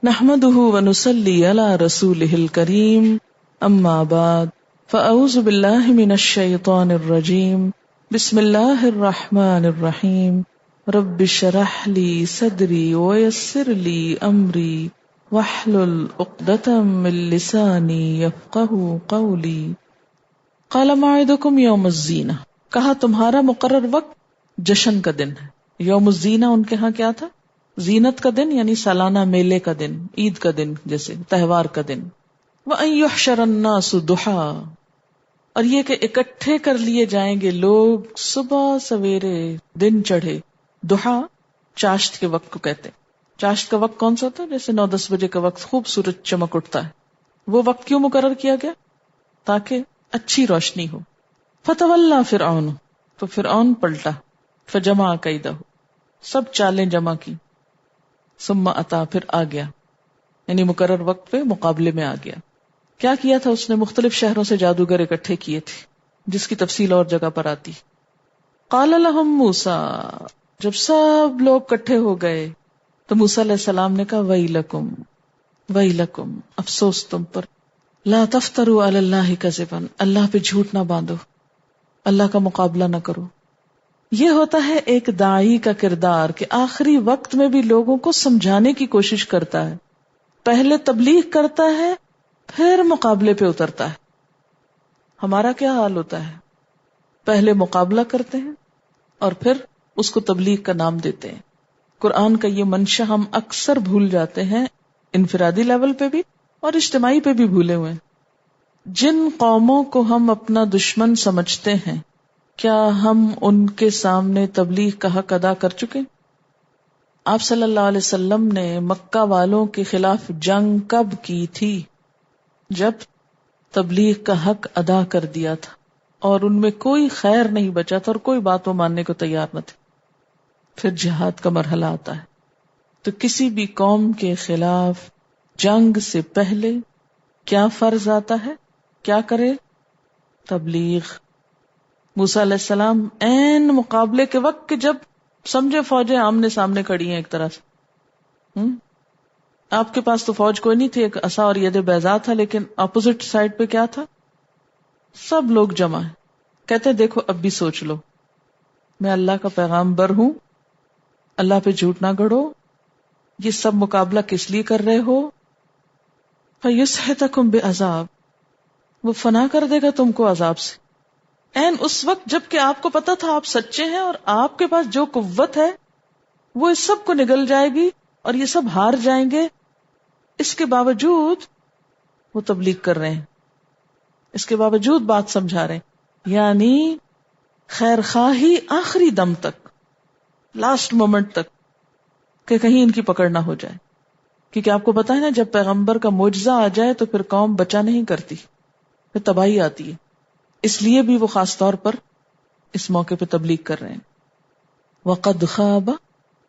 نحمده ونصلي على رسوله الكريم اما بعد فاعوذ بالله من الشيطان الرجيم بسم الله الرحمن الرحيم رب اشرح لي صدري ويسر لي امري واحلل عقدة من لساني يفقهوا قولي قال موعدكم يوم الزينة، کہا تمہارا مقرر وقت جشن کا دن ہے۔ یوم الزینہ ان کے ہاں کیا تھا؟ زینت کا دن، یعنی سالانہ میلے کا دن، عید کا دن، جیسے تہوار کا دن۔ وَأَن يُحْشَرَ النَّاسُ ضُحًى، اور یہ کہ اکٹھے کر لیے جائیں گے لوگ صبح سویرے، دن چڑھے۔ ضحیٰ چاشت کے وقت کو کہتے ہیں۔ چاشت کا وقت کون سا ہوتا ہے؟ جیسے 9-10 بجے کا وقت خوب سورج چمک اٹھتا ہے۔ وہ وقت کیوں مقرر کیا گیا؟ تاکہ اچھی روشنی ہو۔ فَتَوَلَّى فِرْعَوْنُ، تو فرعون پلٹا۔ فَجَمَعَ كَيْدَهُ، سب چالیں جمع کی۔ ثم اتا، پھر آ گیا، یعنی مقرر وقت پہ مقابلے میں آ گیا۔ کیا کیا تھا اس نے؟ مختلف شہروں سے جادوگر اکٹھے کیے تھے، جس کی تفصیل اور جگہ پر آتی۔ قال لهم موسیٰ، جب سب لوگ اکٹھے ہو گئے تو موسیٰ علیہ السلام نے کہا ویلکم ویلکم، افسوس تم پر، لا تفتروا علی اللہ کذبا، اللہ پہ جھوٹ نہ باندھو، اللہ کا مقابلہ نہ کرو۔ یہ ہوتا ہے ایک داعی کا کردار کہ آخری وقت میں بھی لوگوں کو سمجھانے کی کوشش کرتا ہے، پہلے تبلیغ کرتا ہے پھر مقابلے پہ اترتا ہے۔ ہمارا کیا حال ہوتا ہے؟ پہلے مقابلہ کرتے ہیں اور پھر اس کو تبلیغ کا نام دیتے ہیں۔ قرآن کا یہ منشا ہم اکثر بھول جاتے ہیں، انفرادی لیول پہ بھی اور اجتماعی پہ بھی بھولے ہوئے ہیں۔ جن قوموں کو ہم اپنا دشمن سمجھتے ہیں، کیا ہم ان کے سامنے تبلیغ کا حق ادا کر چکے؟ آپ صلی اللہ علیہ وسلم نے مکہ والوں کے خلاف جنگ کب کی تھی؟ جب تبلیغ کا حق ادا کر دیا تھا اور ان میں کوئی خیر نہیں بچا تھا اور کوئی بات وہ ماننے کو تیار نہ تھے۔ پھر جہاد کا مرحلہ آتا ہے۔ تو کسی بھی قوم کے خلاف جنگ سے پہلے کیا فرض آتا ہے؟ کیا کرے؟ تبلیغ۔ موسیٰ علیہ السلام عین مقابلے کے وقت کہ جب سمجھے فوجیں آمنے سامنے کھڑی ہیں ایک طرح سے، آپ کے پاس تو فوج کوئی نہیں تھی، ایک عصا اور ید بیضاء تھا، لیکن اپوزٹ سائڈ پہ کیا تھا؟ سب لوگ جمع ہیں۔ کہتے دیکھو اب بھی سوچ لو، میں اللہ کا پیغامبر ہوں، اللہ پہ جھوٹ نہ گڑو، یہ سب مقابلہ کس لیے کر رہے ہو؟ فَيُسْحِتَكُمْ بِعَذَابٍ، وہ فنا کر دے گا تم کو عذاب سے۔ این اس وقت جب کہ آپ کو پتا تھا آپ سچے ہیں اور آپ کے پاس جو قوت ہے وہ اس سب کو نگل جائے گی اور یہ سب ہار جائیں گے، اس کے باوجود وہ تبلیغ کر رہے ہیں، اس کے باوجود بات سمجھا رہے ہیں، یعنی خیر خواہی آخری دم تک، لاسٹ مومنٹ تک، کہ کہیں ان کی پکڑ نہ ہو جائے۔ کیونکہ آپ کو پتا ہے نا، جب پیغمبر کا معجزہ آ جائے تو پھر قوم بچا نہیں کرتی، پھر تباہی آتی ہے۔ اس لیے بھی وہ خاص طور پر اس موقع پہ تبلیغ کر رہے ہیں۔ وَقَدْ خَابَ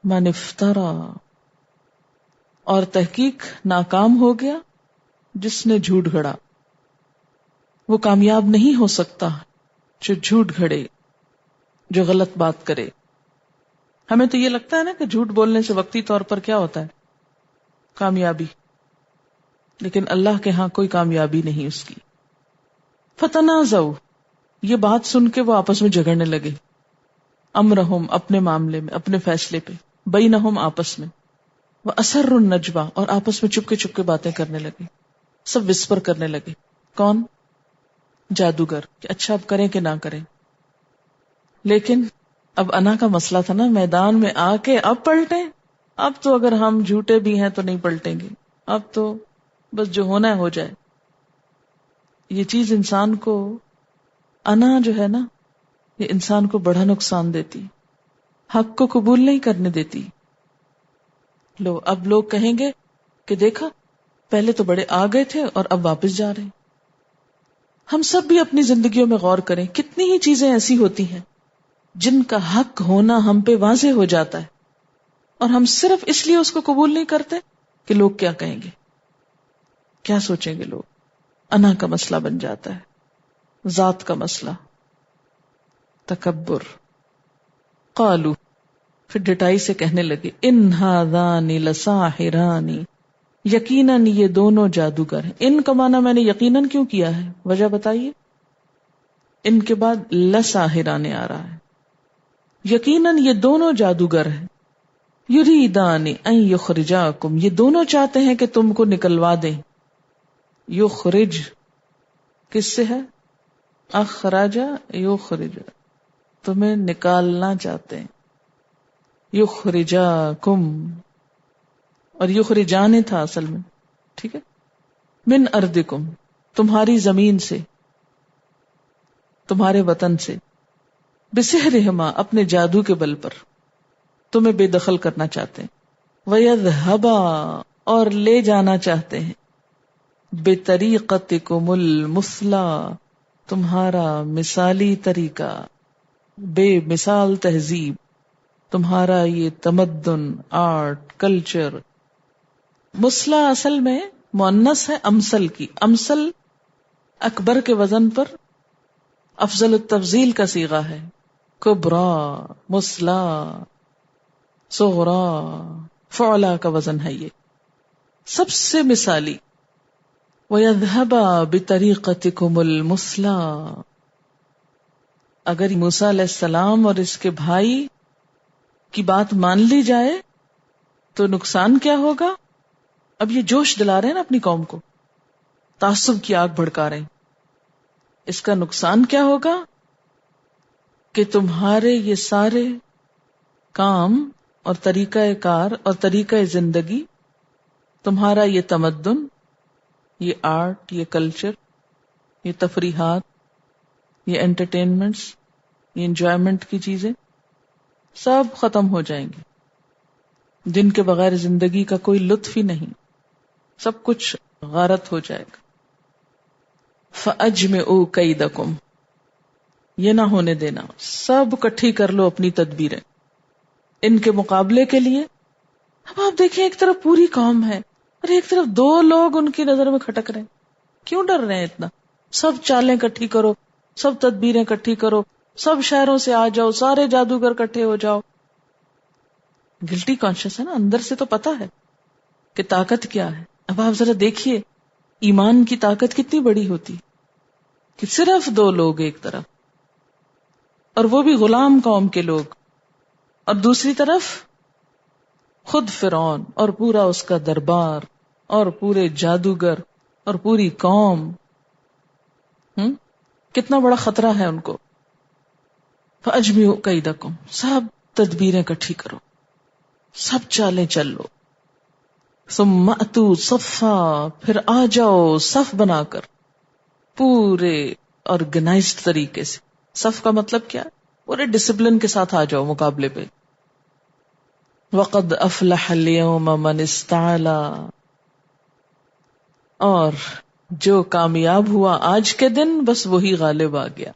مَنِ افْتَرَى، اور تحقیق ناکام ہو گیا جس نے جھوٹ گھڑا۔ وہ کامیاب نہیں ہو سکتا جو جھوٹ گھڑے، جو غلط بات کرے۔ ہمیں تو یہ لگتا ہے نا کہ جھوٹ بولنے سے وقتی طور پر کیا ہوتا ہے؟ کامیابی، لیکن اللہ کے ہاں کوئی کامیابی نہیں اس کی۔ فَتَنَازَعُوا، یہ بات سن کے وہ آپس میں جھگڑنے لگے، امرہم، اپنے معاملے میں، اپنے فیصلے پہ، بینہم، آپس میں، وَأَسَرُّوا النَّجْوَىٰ، اور آپس میں چپکے چپکے باتیں کرنے لگے، سب وسپر کرنے لگے۔ کون؟ جادوگر، کہ اچھا اب کریں کہ نہ کریں۔ لیکن اب انا کا مسئلہ تھا نا، میدان میں آ کے اب پلٹیں؟ اب تو اگر ہم جھوٹے بھی ہیں تو نہیں پلٹیں گے، اب تو بس جو ہونا ہے ہو جائے۔ یہ چیز انسان کو، انا جو ہے نا، یہ انسان کو بڑا نقصان دیتی، حق کو قبول نہیں کرنے دیتی۔ لو اب لوگ کہیں گے کہ دیکھا پہلے تو بڑے آ گئے تھے اور اب واپس جا رہے ہیں۔ ہم سب بھی اپنی زندگیوں میں غور کریں، کتنی ہی چیزیں ایسی ہوتی ہیں جن کا حق ہونا ہم پہ واضح ہو جاتا ہے اور ہم صرف اس لیے اس کو قبول نہیں کرتے کہ لوگ کیا کہیں گے، کیا سوچیں گے لوگ۔ انا کا مسئلہ بن جاتا ہے، ذات کا مسئلہ، تکبر۔ قالوا، پھر ڈٹائی سے کہنے لگے، ان ھذان لساحران یقیناً یہ دونوں جادوگر ہیں. ان کا معنی میں نے یقیناً کیوں کیا ہے، وجہ بتائیے. ان کے بعد لساہرانے آ رہا ہے. یقیناً یہ دونوں جادوگر ہیں. یریدان ان یخرجاکم، یہ دونوں چاہتے ہیں کہ تم کو نکلوا دیں. یخرج کس سے ہے؟ اخرج یخرج، تمہیں نکالنا چاہتے ہیں. یخرجاکم، اور یخرجان تھا اصل میں، ٹھیک ہے. من ارضکم، تمہاری زمین سے، تمہارے وطن سے. بسحرہما، اپنے جادو کے بل پر تمہیں بے دخل کرنا چاہتے ہیں. وَيَذْهَبَا، اور لے جانا چاہتے ہیں. بِطَرِيقَتِكُمُ الْمُثْلَى، تمہارا مثالی طریقہ، بے مثال تہذیب، تمہارا یہ تمدن، آرٹ، کلچر. مسلح اصل میں مؤنث ہے امثل کی. امثل اکبر کے وزن پر افضل التفضیل کا صیغہ ہے. کبرا، مسلح، صغرا، فعلا کا وزن ہے یہ، سب سے مثالی. وَيَذْهَبَا بِطَرِيقَتِكُمُ الْمُثْلَى، اگر موسیٰ علیہ السلام اور اس کے بھائی کی بات مان لی جائے تو نقصان کیا ہوگا؟ اب یہ جوش دلا رہے ہیں نا اپنی قوم کو، تعصب کی آگ بھڑکا رہے ہیں. اس کا نقصان کیا ہوگا کہ تمہارے یہ سارے کام اور طریقہ کار اور طریقہ زندگی، تمہارا یہ تمدن، یہ آرٹ، یہ کلچر، یہ تفریحات، یہ انٹرٹینمنٹس، یہ انجوائمنٹ کی چیزیں سب ختم ہو جائیں گی، جن کے بغیر زندگی کا کوئی لطف ہی نہیں، سب کچھ غارت ہو جائے گا. فَأَجْمِعُوا كَيْدَكُمْ، یہ نہ ہونے دینا، سب کٹھی کر لو اپنی تدبیریں ان کے مقابلے کے لیے. اب آپ دیکھیں، ایک طرف پوری قوم ہے اور ایک طرف دو لوگ ان کی نظر میں کھٹک رہے ہیں. کیوں ڈر رہے ہیں اتنا؟ سب چالیں کٹھی کرو، سب تدبیریں کٹھی کرو، سب شہروں سے آ جاؤ، سارے جادوگر کٹھے ہو جاؤ. گلٹی کانشیس ہے نا، اندر سے تو پتا ہے کہ طاقت کیا ہے. اب آپ ذرا دیکھیے ایمان کی طاقت کتنی بڑی ہوتی کہ صرف دو لوگ ایک طرف، اور وہ بھی غلام قوم کے لوگ، اور دوسری طرف خود فرعون اور پورا اس کا دربار اور پورے جادوگر اور پوری قوم. کتنا بڑا خطرہ ہے ان کو. فَأَجْمِعُوا كَيْدَكُمْ، سب تدبیریں کٹھی کرو، سب چالیں چل لو. ثُمَّ أَتُوا صَفًّا، پھر آ جاؤ صف بنا کر، پورے آرگنائزڈ طریقے سے. صف کا مطلب کیا؟ پورے ڈسپلن کے ساتھ آ جاؤ مقابلے پہ. وَقَدْ أَفْلَحَ الْيَوْمَ مَنِ اسْتَعْلَى، اور جو کامیاب ہوا آج کے دن بس وہی غالب آ گیا،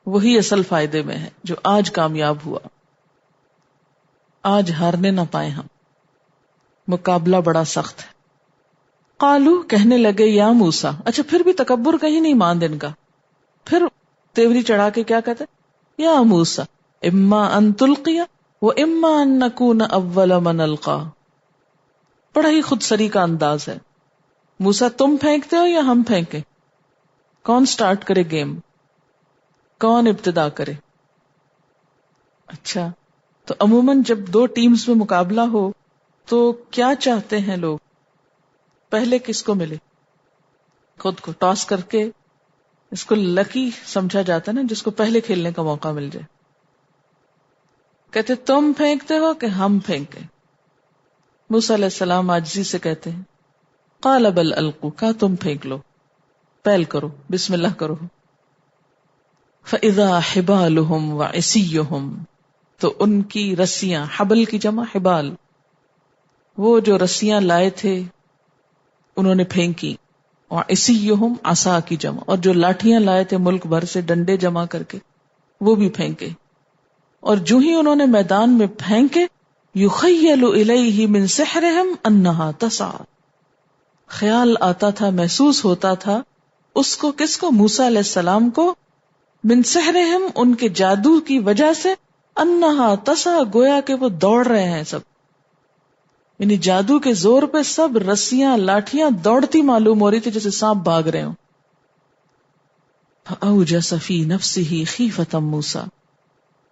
وہی اصل فائدے میں ہے جو آج کامیاب ہوا. آج ہارنے نہ پائے ہم، مقابلہ بڑا سخت ہے. قالو، کہنے لگے، یا موسیٰ. اچھا پھر بھی تکبر کہیں نہیں ماند ان کا، پھر تیوری چڑھا کے کیا کہتے؟ یا موسیٰ اما ان تلقی و اما ان نکون اول من القا. بڑا ہی خود سری کا انداز ہے. موسیٰ تم پھینکتے ہو یا ہم پھینکیں؟ کون سٹارٹ کرے گیم، کون ابتدا کرے؟ اچھا تو عموماً جب دو ٹیمز میں مقابلہ ہو تو کیا چاہتے ہیں لوگ؟ پہلے کس کو ملے؟ خود کو ٹاس کر کے. اس کو لکی سمجھا جاتا ہے نا، جس کو پہلے کھیلنے کا موقع مل جائے. کہتے تم پھینکتے ہو کہ ہم پھینکیں؟ موسیٰ علیہ السلام عاجزی سے کہتے ہیں قال بل القوا، کہا تم پھینک لو، پہل کرو، بسم اللہ کرو. فاذا حبالهم وعصیهم، تو ان کی رسیاں، حبل کی جمع حبال، وہ جو رسیاں لائے تھے انہوں نے پھینکی. وعصیهم عصا کی جمع، اور جو لاٹھیاں لائے تھے ملک بھر سے ڈنڈے جمع کر کے وہ بھی پھینکے. اور جو ہی انہوں نے میدان میں پھینکے، یخیل الیہ من سحرہم انہا تسعی، خیال آتا تھا، محسوس ہوتا تھا اس کو، کس کو؟ موسیٰ علیہ السلام کو. من سحرہم، ان کے جادو کی وجہ سے، انہا تسعی، گویا کہ وہ دوڑ رہے ہیں سب. یعنی جادو کے زور پہ سب رسیاں لاٹھیاں دوڑتی معلوم ہو رہی تھی جیسے سانپ بھاگ رہے ہوں. فأوجس فی نفسہ خیفۃ موسیٰ،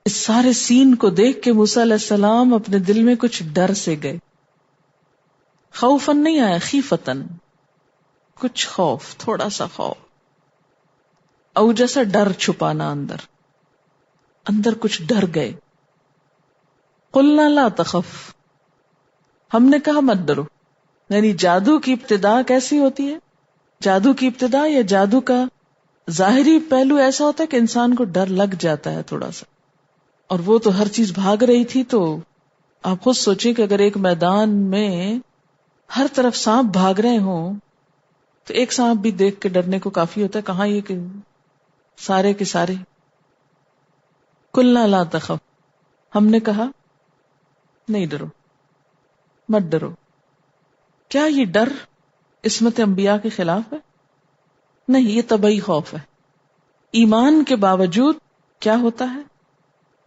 اس سارے سین کو دیکھ کے موسیٰ علیہ السلام اپنے دل میں کچھ ڈر سے گئے. خوفن نہیں آیا، خیفتن، کچھ خوف، تھوڑا سا خوف. اوجسا ڈر چھپانا، اندر کچھ ڈر گئے. قلنا لا تخف، ہم نے کہا مت ڈرو. یعنی جادو کی ابتدا کیسی ہوتی ہے؟ جادو کی ابتدا یا جادو کا ظاہری پہلو ایسا ہوتا ہے کہ انسان کو ڈر لگ جاتا ہے تھوڑا سا. اور وہ تو ہر چیز بھاگ رہی تھی، تو آپ خود سوچیں کہ اگر ایک میدان میں ہر طرف سانپ بھاگ رہے ہوں تو ایک سانپ بھی دیکھ کے ڈرنے کو کافی ہوتا ہے، کہاں یہ کہ سارے کے سارے. قلنا لا تخف، ہم نے کہا نہیں ڈرو، مت ڈرو. کیا یہ ڈر عصمت انبیاء کے خلاف ہے؟ نہیں، یہ طبعی خوف ہے. ایمان کے باوجود کیا ہوتا ہے،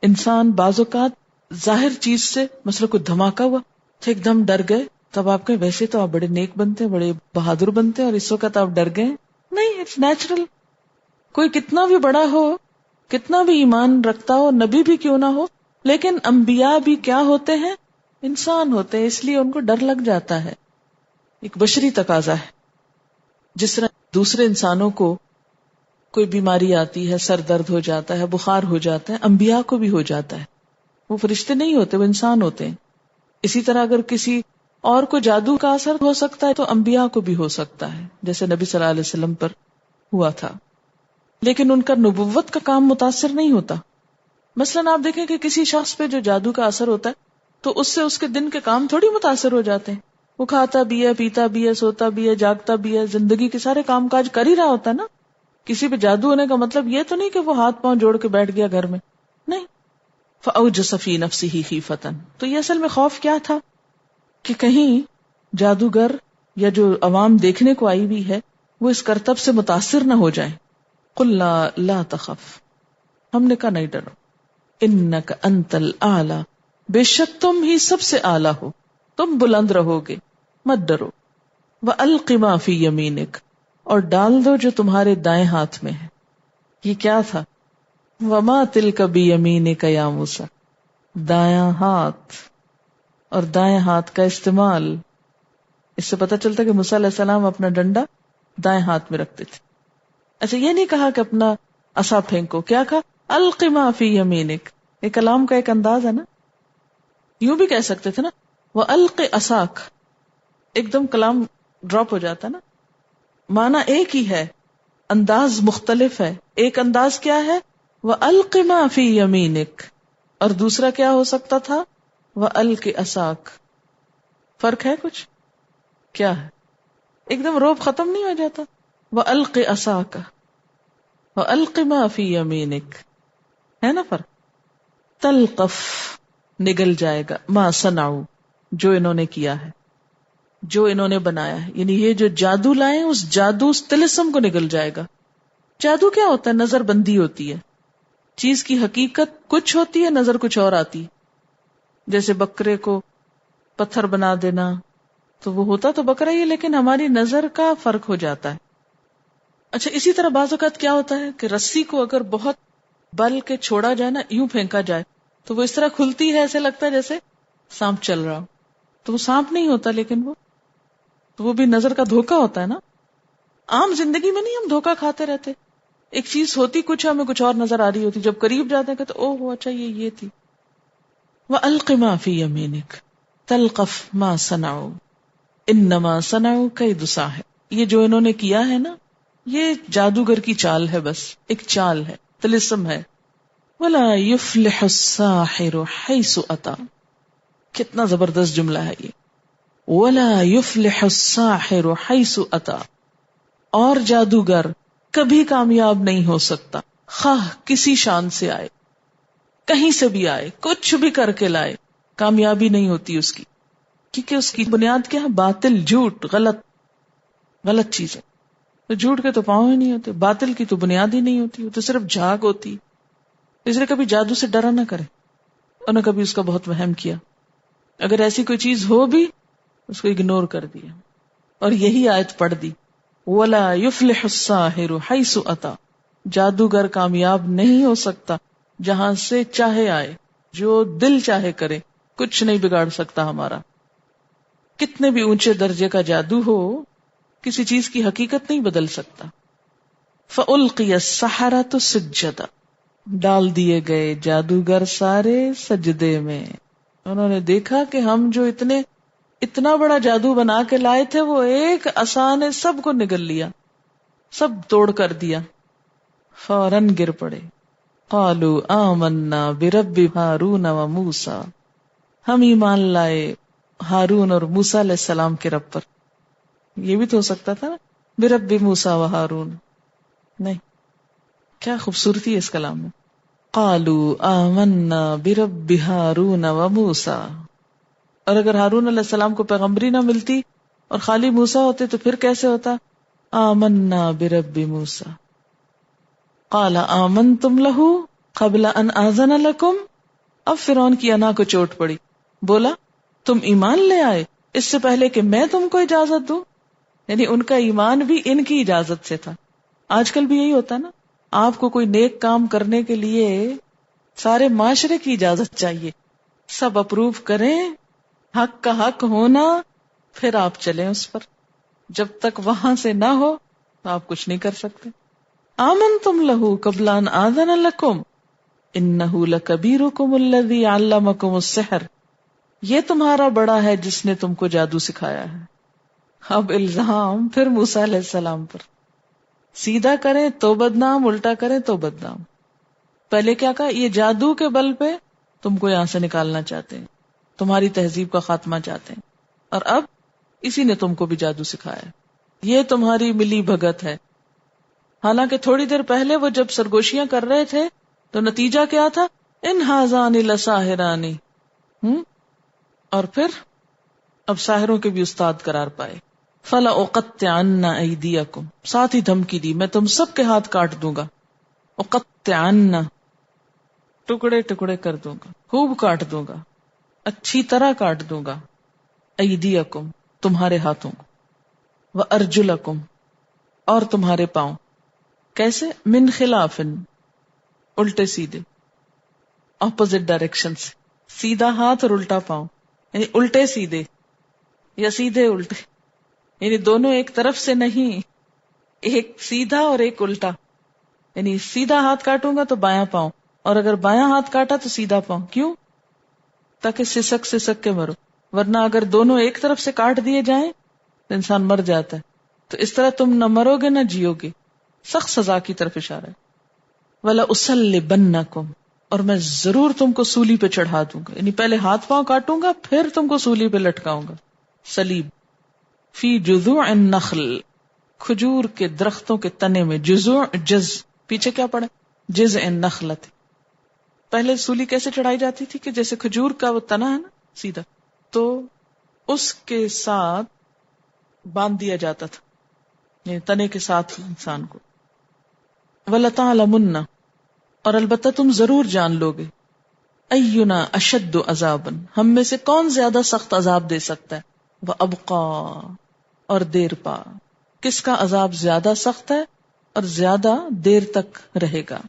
انسان بعض اوقات ظاہر چیز سے، مثلا کوئی دھماکہ ہوا تو ایک دم ڈر گئے، تب آپ کہیں ویسے تو آپ بڑے نیک بنتے ہیں، بڑے بہادر بنتے ہیں، اور اس وقت آپ ڈر گئے. نہیں، اٹس نیچرل. کوئی کتنا بھی بڑا ہو، کتنا بھی ایمان رکھتا ہو، نبی بھی کیوں نہ ہو، لیکن انبیاء بھی کیا ہوتے ہیں، انسان ہوتے ہیں، اس لیے ان کو ڈر لگ جاتا ہے. ایک بشری تقاضا ہے. جس طرح دوسرے انسانوں کو کوئی بیماری آتی ہے، سر درد ہو جاتا ہے، بخار ہو جاتا ہے، انبیاء کو بھی ہو جاتا ہے. وہ فرشتے نہیں ہوتے، وہ انسان ہوتے ہیں. اسی طرح اگر کسی اور کو جادو کا اثر ہو سکتا ہے تو انبیاء کو بھی ہو سکتا ہے، جیسے نبی صلی اللہ علیہ وسلم پر ہوا تھا. لیکن ان کا نبوت کا کام متاثر نہیں ہوتا. مثلا آپ دیکھیں کہ کسی شخص پہ جو جادو کا اثر ہوتا ہے تو اس سے اس کے دن کے کام تھوڑی متاثر ہو جاتے ہیں. وہ کھاتا بھی ہے، پیتا بھی ہے، سوتا بھی ہے، جاگتا بھی ہے، زندگی کے سارے کام کاج کر ہی رہا ہوتا ہے نا. کسی پہ جادو ہونے کا مطلب یہ تو نہیں کہ وہ ہاتھ پاؤں جوڑ کے بیٹھ گیا گھر میں، نہیں. فأوجس فی نفسہ خیفتن، تو یہ اصل میں خوف کیا تھا کہ کہیں جادوگر یا جو عوام دیکھنے کو آئی ہوئی ہے وہ اس کرتب سے متاثر نہ ہو جائیں. قلنا لا تخف، ہم نے کہا نہیں ڈرو. انک انت الاعلی، بے شک تم ہی سب سے اعلی ہو، تم بلند رہو گے، مت ڈرو. وَأَلْقِ مَا فِي يَمِينِكَ، اور ڈال دو جو تمہارے دائیں ہاتھ میں ہے. یہ کیا تھا؟ وَمَا تِلْكَ بِيَمِينِكَ يَا مُوسَى، دایاں ہاتھ. اور دائیں ہاتھ کا استعمال اس سے پتہ چلتا کہ موسیٰ علیہ السلام اپنا ڈنڈا دائیں ہاتھ میں رکھتے تھے. اچھا، یہ نہیں کہا کہ اپنا عصا پھینکو، کیا کہا؟ الق ما فی یمینک. یہ کلام کا ایک انداز ہے نا. یوں بھی کہہ سکتے تھے نا، وہ الق عصاک، ایک دم کلام ڈراپ ہو جاتا نا. معنی ایک ہی ہے، انداز مختلف ہے. ایک انداز کیا ہے؟ وہ الق ما فی یمینک، اور دوسرا کیا ہو سکتا تھا؟ وہ الق عصاک. فرق ہے کچھ؟ کیا ہے؟ ایک دم روب ختم نہیں ہو جاتا؟ وَأَلْقِ عَصَاكَ وَأَلْقِ مَا فِي يَمِينِكَ، ہے نا فرق. تلقف، نگل جائے گا، ما صنعوا، جو انہوں نے کیا ہے، جو انہوں نے بنایا ہے. یعنی یہ جو جادو لائے اس جادو، اس طلسم کو نگل جائے گا. جادو کیا ہوتا ہے؟ نظر بندی ہوتی ہے. چیز کی حقیقت کچھ ہوتی ہے، نظر کچھ اور آتی. جیسے بکرے کو پتھر بنا دینا، تو وہ ہوتا تو بکرا ہی ہے لیکن ہماری نظر کا فرق ہو جاتا ہے. اچھا، اسی طرح بعض اوقات کیا ہوتا ہے کہ رسی کو اگر بہت بل کے چھوڑا جائے نا، یوں پھینکا جائے تو وہ اس طرح کھلتی ہے، ایسے لگتا ہے جیسے سانپ چل رہا ہو. تو وہ سانپ نہیں ہوتا، لیکن وہ بھی نظر کا دھوکا ہوتا ہے نا. عام زندگی میں نہیں ہم دھوکا کھاتے رہتے، ایک چیز ہوتی کچھ، ہمیں کچھ اور نظر آ رہی ہوتی، جب قریب جاتے ہیں کہ تو اوہ اچھا یہ تھی. وَأَلْقِ مَا فِي يَمِينِكَ تَلْقَفْ مَا صَنَعُوا إِنَّمَا صَنَعُوا كَيْدُ سَاحِرٍ. یہ جو انہوں نے کیا ہے نا، یہ جادوگر کی چال ہے، بس ایک چال ہے، طلسم ہے. وَلَا يُفْلِحُ السَّاحِرُ حَيْثُ أَتَى، کتنا زبردست جملہ ہے یہ. وَلَا يُفْلِحُ السَّاحِرُ حَيْثُ أَتَى، اور جادوگر کبھی کامیاب نہیں ہو سکتا، خواہ کسی شان سے آئے، کہیں سے بھی آئے، کچھ بھی کر کے لائے، کامیابی نہیں ہوتی اس کی. کیونکہ اس کی بنیاد کیا ہے؟ باطل، جھوٹ، غلط چیز ہے. تو جھوٹ کے تو پاؤں ہی نہیں ہوتے، باطل کی تو بنیاد ہی نہیں ہوتی، وہ تو صرف جھاگ ہوتی. اس لیے کبھی جادو سے ڈرا نہ کرے، اور نہ کبھی اس کا بہت وہم کیا. اگر ایسی کوئی چیز ہو بھی اس کو اگنور کر دیا اور یہی آیت پڑھ دی وَلَا يُفْلِحُ السَّاحِرُ حَيْثُ أَتَى، جادوگر کامیاب نہیں ہو سکتا جہاں سے چاہے آئے، جو دل چاہے کرے، کچھ نہیں بگاڑ سکتا ہمارا. کتنے بھی اونچے درجے کا جادو ہو کسی چیز کی حقیقت نہیں بدل سکتا. فَأُلْقِيَ السَّحَرَةُ سُجَّدًا، ڈال دیے گئے جادوگر سارے سجدے میں. انہوں نے دیکھا کہ ہم جو اتنا بڑا جادو بنا کے لائے تھے وہ ایک آسان نے سب کو نگل لیا، سب توڑ کر دیا. فوراً گر پڑے. قالوا آمنا برب ہارون و موسیٰ، ہم ایمان لائے ہارون اور موسیٰ علیہ السلام کے رب پر. یہ بھی تو ہو سکتا تھا نا برب موسیٰ و ہارون، نہیں. کیا خوبصورتی ہے اس کلام میں. قالوا آمنا برب ہارون و موسیٰ. اور اگر ہارون علیہ السلام کو پیغمبری نہ ملتی اور خالی موسیٰ ہوتے تو پھر کیسے ہوتا؟ آمنا برب موسیٰ. قال آمنتم لہ قبل ان آذن لکم. اب فرعون کی انا کو چوٹ پڑی، بولا تم ایمان لے آئے اس سے پہلے کہ میں تم کو اجازت دوں. یعنی ان کا ایمان بھی ان کی اجازت سے تھا. آج کل بھی یہی ہوتا نا، آپ کو کوئی نیک کام کرنے کے لیے سارے معاشرے کی اجازت چاہیے، سب اپروو کریں، حق کا حق ہونا، پھر آپ چلیں اس پر. جب تک وہاں سے نہ ہو تو آپ کچھ نہیں کر سکتے. آمنتم لہ قبل ان آذن لکم انہ لکبیرکم الذی علمکم السحر. یہ تمہارا بڑا ہے جس نے تم کو جادو سکھایا ہے. اب الزام پھر موسیٰ علیہ السلام پر. سیدھا کریں تو بدنام، الٹا کریں تو بدنام. پہلے کیا کہا؟ یہ جادو کے بل پہ تم کو یہاں سے نکالنا چاہتے ہیں، تمہاری تہذیب کا خاتمہ چاہتے ہیں، اور اب اسی نے تم کو بھی جادو سکھایا. یہ تمہاری ملی بھگت ہے. حالانکہ تھوڑی دیر پہلے وہ جب سرگوشیاں کر رہے تھے تو نتیجہ کیا تھا؟ ان ہذان لساحران. اور پھر اب ساحروں کے بھی استاد قرار پائے. فلا اقطعن ایدیکم، ساتھ ہی دھمکی دی میں تم سب کے ہاتھ کاٹ دوں گا. اقطعن، ٹکڑے ٹکڑے کر دوں گا، خوب کاٹ دوں گا، اچھی طرح کاٹ دوں گا. ایدیکم، تمہارے ہاتھوں کو، وارجلکم، اور تمہارے پاؤں. کیسے؟ من خلاف، الٹے سیدھے، اپوزٹ ڈائریکشن سے. سیدھا ہاتھ اور الٹا پاؤں، یعنی الٹے سیدھے یا سیدھے الٹے، یعنی دونوں ایک طرف سے نہیں، ایک سیدھا اور ایک الٹا. یعنی سیدھا ہاتھ کاٹوں گا تو بایاں پاؤں، اور اگر بایاں ہاتھ کاٹا تو سیدھا پاؤں. کیوں؟ تاکہ سسک کے مرو. ورنہ اگر دونوں ایک طرف سے کاٹ دیے جائیں تو انسان مر جاتا ہے. تو اس طرح تم نہ مرو گے نہ جیو گے. سخت سزا کی طرف اشارہ ہے. وَلَا أُصَلِّبَنَّكُمْ، اور میں ضرور تم کو سولی پہ چڑھا دوں گا. یعنی پہلے ہاتھ پاؤں کاٹوں گا پھر تم کو سولی پہ لٹکاؤں گا. سلیب. فی جذوع النخل، کھجور کے درختوں کے تنے میں. جذوع جز، پیچھے کیا پڑا؟ جذع النخلۃ. پہلے سولی کیسے چڑھائی جاتی تھی کہ جیسے کھجور کا وہ تنا ہے نا سیدھا، تو اس کے ساتھ باندھ دیا جاتا تھا، یعنی تنے کے ساتھ انسان کو. وَلَتَعْلَمُنَّ، اور البتہ تم ضرور جان لو گے. اَيُّنَا أَشَدُّ عَذَابًا، ہم میں سے کون زیادہ سخت عذاب دے سکتا ہے. وَأَبْقَى، اور دیر پا. کس کا عذاب زیادہ سخت ہے اور زیادہ دیر تک رہے گا.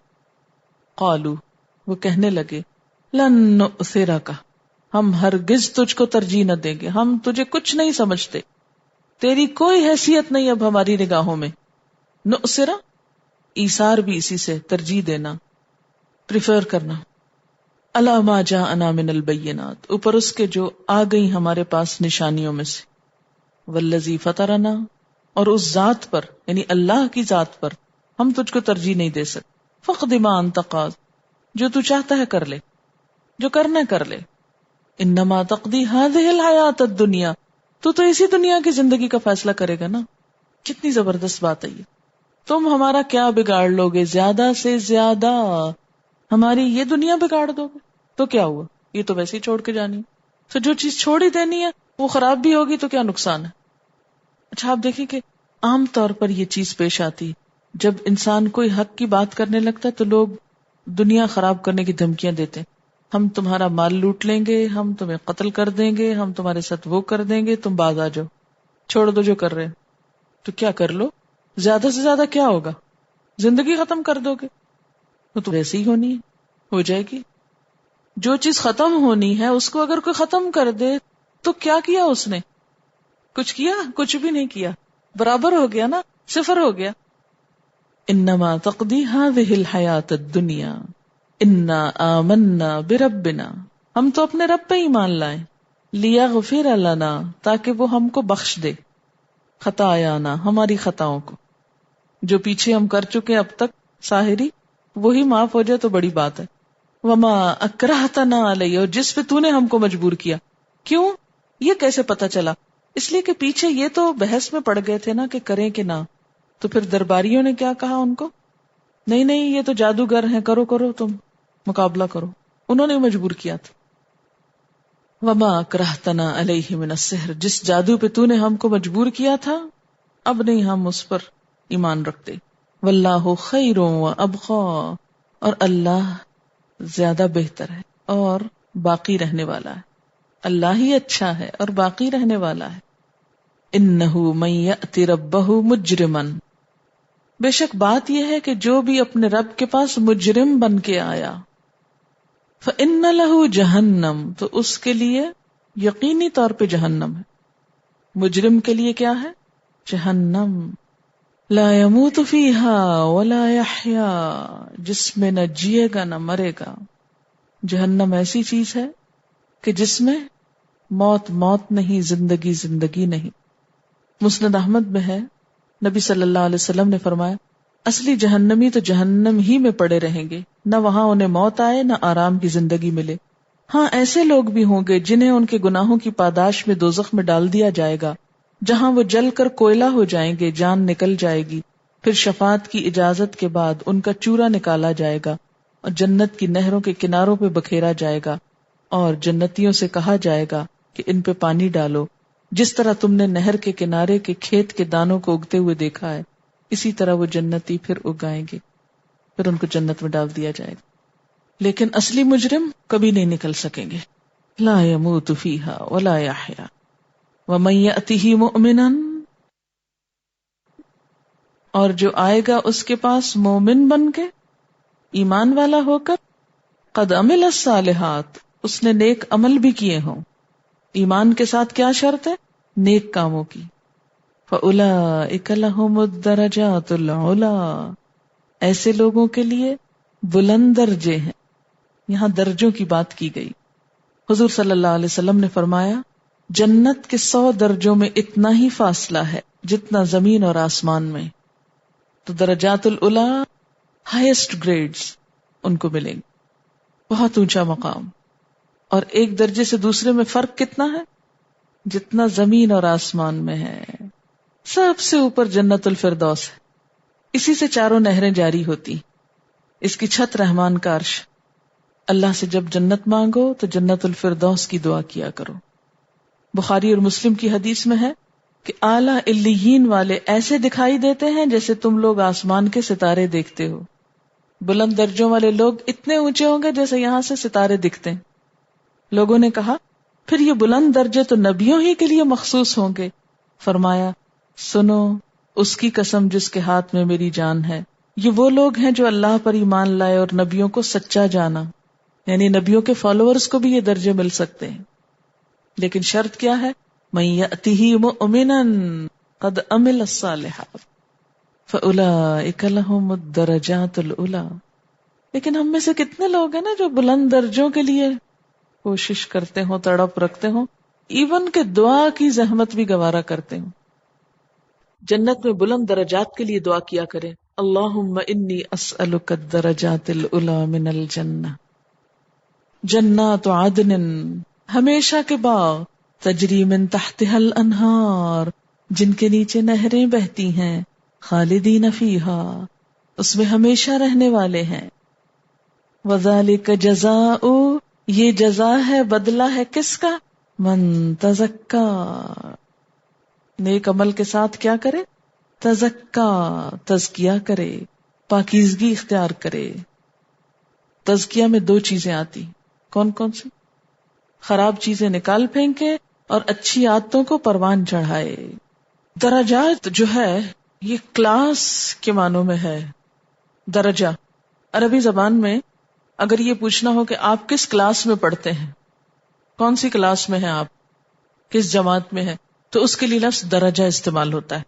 قالوا، وہ کہنے لگے، لن نؤثرک، ہم ہرگز تجھ کو ترجیح نہ دیں گے، ہم تجھے کچھ نہیں سمجھتے، تیری کوئی حیثیت نہیں اب ہماری نگاہوں میں. نؤثرہ، ایثار بھی اسی سے، ترجیح دینا، پریفر کرنا. الا ما جاءنا من البینات، اوپر اس کے جو آ گئی ہمارے پاس نشانیوں میں سے. والذی فطرنا، اور اس ذات پر یعنی اللہ کی ذات پر ہم تجھ کو ترجیح نہیں دے سکتے. فقد ما انت قاض، جو تو چاہتا ہے کر لے، جو کرنا کر لے. انما تقضی هذه الحیات الدنیا، تو اسی دنیا کی زندگی کا فیصلہ کرے گا نا. کتنی زبردست بات ہے یہ. تم ہمارا کیا بگاڑ لو گے؟ زیادہ سے زیادہ ہماری یہ دنیا بگاڑ دو گے تو کیا ہوا؟ یہ تو ویسے ہی چھوڑ کے جانی. تو جو چیز چھوڑ ہی دینی ہے وہ خراب بھی ہوگی تو کیا نقصان ہے. اچھا آپ دیکھیں کہ عام طور پر یہ چیز پیش آتی، جب انسان کوئی حق کی بات کرنے لگتا ہے تو لوگ دنیا خراب کرنے کی دھمکیاں دیتے ہیں. ہم تمہارا مال لوٹ لیں گے، ہم تمہیں قتل کر دیں گے، ہم تمہارے ساتھ وہ کر دیں گے، تم باز آ جاؤ، چھوڑ دو جو کر رہے. تو کیا کر لو؟ زیادہ سے زیادہ کیا ہوگا؟ زندگی ختم کر دو گے. تو ویسے ہی ہونی ہے، ہو جائے گی. جو چیز ختم ہونی ہے اس کو اگر کوئی ختم کر دے تو کیا کیا اس نے؟ کچھ کیا؟ کچھ بھی نہیں کیا، برابر ہو گیا نا، صفر ہو گیا. انما تقضی هذه الحیات الدنیا انا آمنا بربنا، ہم تو اپنے رب پہ ایمان لائیں. لیغفر لنا، تاکہ وہ ہم کو بخش دے، خطایانا، ہماری خطاؤں کو، جو پیچھے ہم کر چکے اب تک ساحری، وہی معاف ہو جائے تو بڑی بات ہے. وما اکرہتنا علیہ، اور جس پہ تو نے ہم کو مجبور کیا. کیوں؟ یہ کیسے پتا چلا؟ اس لیے کہ پیچھے یہ تو بحث میں پڑ گئے تھے نا کہ کریں کہ نہ. تو پھر درباریوں نے کیا کہا ان کو؟ نہیں نہیں، یہ تو جادوگر ہیں، کرو کرو، تم مقابلہ کرو. انہوں نے مجبور کیا تھا. وما اکرہتنا علیہ من السحر، جس جادو پہ تو نے ہم کو مجبور کیا تھا اب نہیں ہم اس پر ایمان رکھتے. واللہ خیر و ابقا، اور اللہ زیادہ بہتر ہے اور باقی رہنے والا ہے. اللہ ہی اچھا ہے اور باقی رہنے والا ہے. انہ من یأتی ربہ مجرما، بے شک بات یہ ہے کہ جو بھی اپنے رب کے پاس مجرم بن کے آیا، فإن لہ جہنم، تو اس کے لیے یقینی طور پہ جہنم ہے. مجرم کے لیے کیا ہے؟ جہنم. لا يموت فیہا ولا یحیا، جس میں نہ جیے گا نہ مرے گا. جہنم ایسی چیز ہے کہ جس میں موت موت نہیں، زندگی زندگی نہیں. مسند احمد میں ہے، نبی صلی اللہ علیہ وسلم نے فرمایا اصلی جہنمی تو جہنم ہی میں پڑے رہیں گے، نہ وہاں انہیں موت آئے نہ آرام کی زندگی ملے. ہاں ایسے لوگ بھی ہوں گے جنہیں ان کے گناہوں کی پاداش میں دوزخ میں ڈال دیا جائے گا، جہاں وہ جل کر کوئلہ ہو جائیں گے، جان نکل جائے گی. پھر شفاعت کی اجازت کے بعد ان کا چورا نکالا جائے گا اور جنت کی نہروں کے کناروں پہ بکھیرا جائے گا، اور جنتیوں سے کہا جائے گا کہ ان پہ پانی ڈالو. جس طرح تم نے نہر کے کنارے کے کھیت کے دانوں کو اگتے ہوئے دیکھا ہے، اسی طرح وہ جنتی پھر اگائیں گے، پھر ان کو جنت میں ڈال دیا جائے گا. لیکن اصلی مجرم کبھی نہیں نکل سکیں گے. لا يموت فیہا ولا یحیا ومن یأتہ مؤمنا، اور جو آئے گا اس کے پاس مومن بن کے، ایمان والا ہو کر، قد عمل الصالحات، اس نے نیک عمل بھی کیے ہوں. ایمان کے ساتھ کیا شرط ہے؟ نیک کاموں کی. فَأُولَئِكَ لَهُمُ الدَّرَجَاتُ الْعُلَىٰ، ایسے لوگوں کے لیے بلند درجے ہیں. یہاں درجوں کی بات کی گئی. حضور صلی اللہ علیہ وسلم نے فرمایا جنت کے 100 درجوں میں اتنا ہی فاصلہ ہے جتنا زمین اور آسمان میں. تو درجات العلیٰ، ہائیسٹ گریڈز ان کو ملیں گے، بہت اونچا مقام. اور ایک درجے سے دوسرے میں فرق کتنا ہے؟ جتنا زمین اور آسمان میں ہے. سب سے اوپر جنت الفردوس ہے، اسی سے چاروں نہریں جاری ہوتی. اس کی چھت رحمان کا عرش. اللہ سے جب جنت مانگو تو جنت الفردوس کی دعا کیا کرو. بخاری اور مسلم کی حدیث میں ہے کہ اعلیٰ علیین والے ایسے دکھائی دیتے ہیں جیسے تم لوگ آسمان کے ستارے دیکھتے ہو. بلند درجوں والے لوگ اتنے اونچے ہوں گے جیسے یہاں سے ستارے دکھتے ہیں. لوگوں نے کہا پھر یہ بلند درجے تو نبیوں ہی کے لیے مخصوص ہوں گے. فرمایا سنو، اس کی قسم جس کے ہاتھ میں میری جان ہے، یہ وہ لوگ ہیں جو اللہ پر ایمان لائے اور نبیوں کو سچا جانا. یعنی نبیوں کے فالوورز کو بھی یہ درجے مل سکتے ہیں، لیکن شرط کیا ہے؟ من یأتہ مؤمنا قد عمل الصالحات فأولئک لہم الدرجات العلیٰ. لیکن ہم میں سے کتنے لوگ ہیں نا جو بلند درجوں کے لیے کوشش کرتے ہوں، تڑپ رکھتے ہوں، ایون کہ دعا کی زحمت بھی گوارا کرتے ہوں. جنت میں بلند درجات کے لیے دعا کیا کریں. اللہم انی اسألک الدرجات العلیٰ من الجنہ، جنات عدن، ہمیشہ کے باغ، تجری من تحتها الانہار، جن کے نیچے نہریں بہتی ہیں، خالدین فیہا، اس میں ہمیشہ رہنے والے ہیں. وذالک جزاء، یہ جزا ہے، بدلہ ہے کس کا؟ من تزکا، نیک عمل کے ساتھ کیا کرے؟ تزکا، تزکیہ کرے، پاکیزگی اختیار کرے. تزکیہ میں 2 چیزیں آتی. کون کون سی؟ خراب چیزیں نکال پھینکے اور اچھی عادتوں کو پروان چڑھائے. درجات جو ہے یہ کلاس کے معنوں میں ہے. درجہ عربی زبان میں اگر یہ پوچھنا ہو کہ آپ کس کلاس میں پڑھتے ہیں، کون سی کلاس میں ہیں آپ، کس جماعت میں ہیں، تو اس کے لیے لفظ درجہ استعمال ہوتا ہے.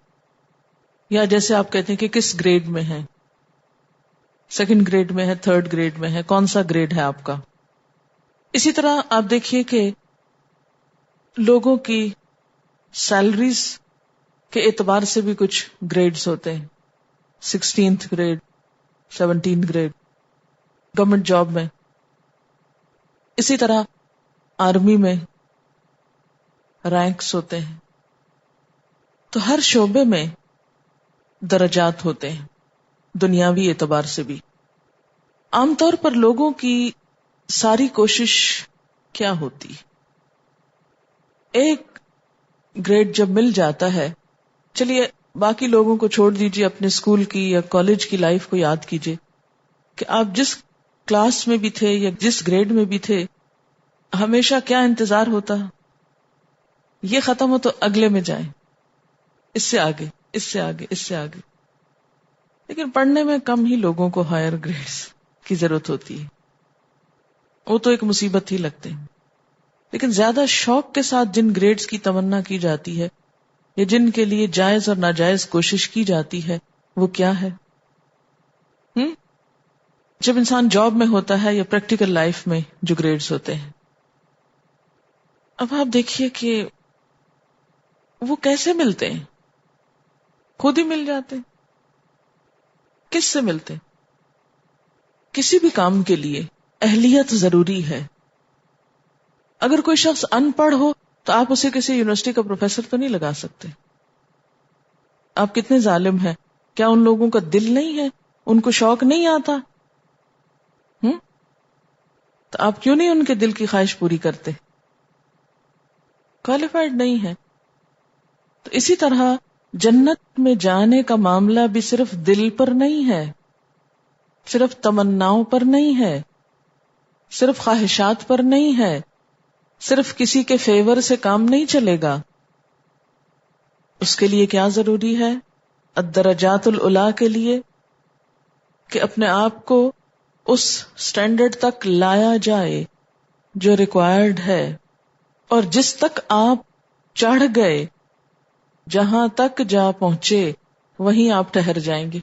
یا جیسے آپ کہتے ہیں کہ کس گریڈ میں ہیں، سیکنڈ گریڈ میں ہے، تھرڈ گریڈ میں ہے، کون سا گریڈ ہے آپ کا. اسی طرح آپ دیکھیے کہ لوگوں کی سیلریز کے اعتبار سے بھی کچھ گریڈز ہوتے ہیں. 16th grade, 17th grade government job میں. اسی طرح آرمی میں رینکس ہوتے ہیں. تو ہر شعبے میں درجات ہوتے ہیں دنیاوی اعتبار سے بھی. عام طور پر لوگوں کی ساری کوشش کیا ہوتی؟ ایک گریڈ جب مل جاتا ہے، چلیے باقی لوگوں کو چھوڑ دیجیے، اپنے اسکول کی یا کالج کی لائف کو یاد کیجیے کہ آپ جس کلاس میں بھی تھے یا جس گریڈ میں بھی تھے، ہمیشہ کیا انتظار ہوتا؟ یہ ختم ہو تو اگلے میں جائیں، اس سے آگے، اس سے آگے، اس سے آگے. لیکن پڑھنے میں کم ہی لوگوں کو ہائر گریڈز کی ضرورت ہوتی ہے، وہ تو ایک مصیبت ہی لگتے ہیں. لیکن زیادہ شوق کے ساتھ جن گریڈز کی تمنا کی جاتی ہے یا جن کے لیے جائز اور ناجائز کوشش کی جاتی ہے، وہ کیا ہے؟ جب انسان جاب میں ہوتا ہے یا پریکٹیکل لائف میں جو گریڈز ہوتے ہیں، اب آپ دیکھیے کہ وہ کیسے ملتے ہیں؟ خود ہی مل جاتے ہیں. کس سے ملتے؟ کسی بھی کام کے لیے اہلیت ضروری ہے. اگر کوئی شخص ان پڑھ ہو تو آپ اسے کسی یونیورسٹی کا پروفیسر تو نہیں لگا سکتے. آپ کتنے ظالم ہیں. کیا ان لوگوں کا دل نہیں ہے؟ ان کو شوق نہیں آتا؟ تو آپ کیوں نہیں ان کے دل کی خواہش پوری کرتے؟ کوالیفائڈ نہیں ہے. تو اسی طرح جنت میں جانے کا معاملہ بھی صرف دل پر نہیں ہے، صرف تمناؤں پر نہیں ہے، صرف خواہشات پر نہیں ہے، صرف کسی کے فیور سے کام نہیں چلے گا. اس کے لیے کیا ضروری ہے؟ الدرجات العلی کے لیے کہ اپنے آپ کو اس سٹینڈرڈ تک لایا جائے جو ریکوائرڈ ہے، اور جس تک آپ چڑھ گئے، جہاں تک جا پہنچے، وہیں آپ ٹھہر جائیں گے.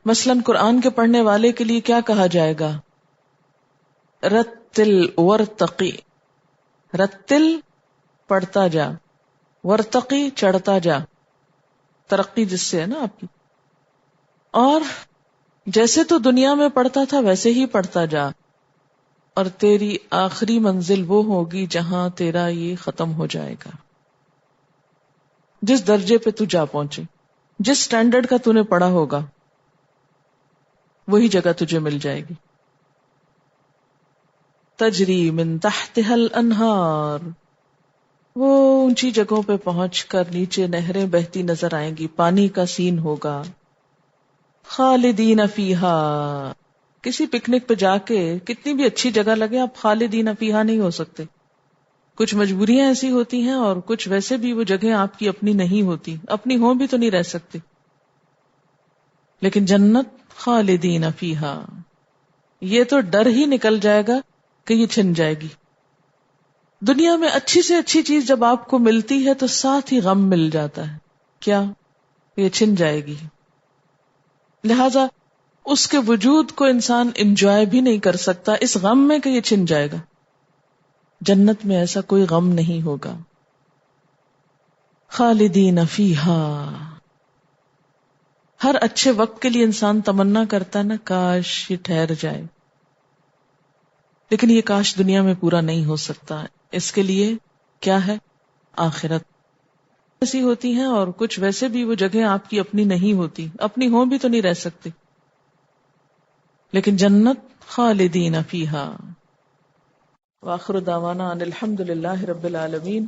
مثلاً قرآن کے پڑھنے والے کے لیے کیا کہا جائے گا؟ رتل ورتقی. رتل پڑھتا جا، ورتقی چڑھتا جا، ترقی جس سے ہے نا آپ کی. اور جیسے تو دنیا میں پڑھتا تھا ویسے ہی پڑھتا جا، اور تیری آخری منزل وہ ہوگی جہاں تیرا یہ ختم ہو جائے گا. جس درجے پہ تو جا پہنچے، جس سٹینڈرڈ کا تو نے پڑھا ہوگا، وہی جگہ تجھے مل جائے گی. تجری من تحتها الانہار، وہ اونچی جگہوں پہ پہنچ کر نیچے نہریں بہتی نظر آئیں گی، پانی کا سین ہوگا. خالدین فیہا، کسی پکنک پہ جا کے کتنی بھی اچھی جگہ لگے، آپ خالدین فیہا نہیں ہو سکتے. کچھ مجبوریاں ایسی ہوتی ہیں اور کچھ ویسے بھی وہ جگہیں آپ کی اپنی نہیں ہوتی، اپنی ہوں بھی تو نہیں رہ سکتی. لیکن جنت خالدین فیہا، یہ تو ڈر ہی نکل جائے گا کہ یہ چھن جائے گی. دنیا میں اچھی سے اچھی چیز جب آپ کو ملتی ہے تو ساتھ ہی غم مل جاتا ہے. کیا؟ یہ چھن جائے گی. لہذا اس کے وجود کو انسان انجوائے بھی نہیں کر سکتا اس غم میں کہ یہ چھن جائے گا. جنت میں ایسا کوئی غم نہیں ہوگا. خالدین فیہا، ہر اچھے وقت کے لیے انسان تمنا کرتا نا کاش یہ ٹھہر جائے، لیکن یہ کاش دنیا میں پورا نہیں ہو سکتا. اس کے لیے کیا ہے؟ آخرت. ایسی ہوتی ہیں اور کچھ ویسے بھی وہ جگہیں آپ کی اپنی نہیں ہوتی، اپنی ہوں بھی تو نہیں رہ سکتی. لیکن جنت خالدین فیہا. وآخر دعوانا ان الحمد للہ رب العالمین.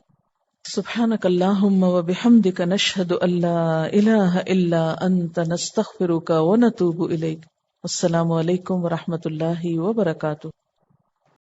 سبحانک اللہم وبحمدک نشہد ان لا الہ الا انت نستغفرک ونتوب الیک. السلام علیکم ورحمۃ اللہ وبرکاتہ.